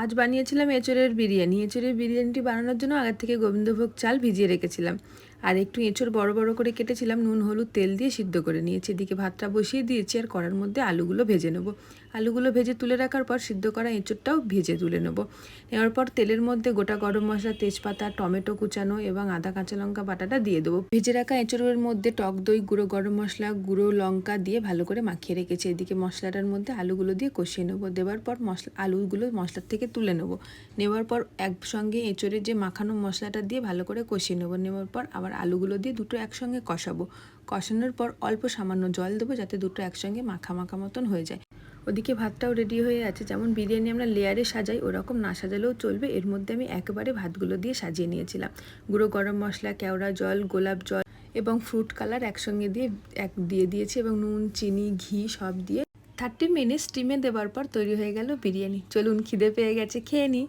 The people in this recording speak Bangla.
আজ বানিয়েছিলাম এঁচোড়ের বিরিয়ানি। এঁচোড়ের বিরিয়ানিটি বানানোর জন্য আগের থেকে গোবিন্দভোগ চাল ভিজিয়ে রেখেছিলাম। আর একটু এঁচোড় বড় বড় করে কেটেছিলাম, নুন হলুদ তেল দিয়ে সিদ্ধ করে নিয়েছি। এদিকে ভাতটা বসিয়ে দিয়েছি আর কড়ার মধ্যে আলুগুলো ভেজে নেব। আলুগুলো ভেজে তুলে রাখার পর সিদ্ধ করা এঁচোড়টাও ভেজে তুলে নেব। নেওয়ার পর তেলের মধ্যে গোটা গরম মশলা, তেজপাতা, টমেটো কুচানো এবং আদা কাঁচা লঙ্কা বাটাটা দিয়ে দেবো। ভেজে রাখা এঁচোড়ের মধ্যে টক দই, গুঁড়ো গরম মশলা, গুঁড়ো লঙ্কা দিয়ে ভালো করে মাখিয়ে রেখেছি। এদিকে মশলাটার মধ্যে আলুগুলো দিয়ে কষিয়ে নেবো। দেওয়ার পর আলুগুলো মশলার থেকে তুলে নেব। নেওয়ার পর একসঙ্গে এঁচোড়ের যে মাখানো মশলাটা দিয়ে ভালো করে কষিয়ে নেব। নেওয়ার পর আবার আলুগুলো দিয়ে দুটো একসঙ্গে কষাবো। কষানোর পর অল্প সামান্য জল দেবো, যাতে দুটো একসঙ্গে মাখা মাখা মতন হয়ে যায়। ওদিকে ভাতটাও রেডি হয়ে আছে। যেমন বিরিয়ানি আমরা লেয়ারে সাজাই, ওরকম না সাজালেও চলবে। এর মধ্যে আমি একেবারে ভাতগুলো দিয়ে সাজিয়ে নিয়েছিলাম। গুঁড়ো গরম মশলা, কেওড়া জল, গোলাপ জল এবং ফ্রুট কালার একসঙ্গে দিয়ে দিয়েছি এবং নুন, চিনি, ঘি সব দিয়ে 30 মিনিট স্টিমে দেওয়ার পর তৈরি হয়ে গেল বিরিয়ানি। চলুন, খিদে পেয়ে গেছে, খেয়ে নিই।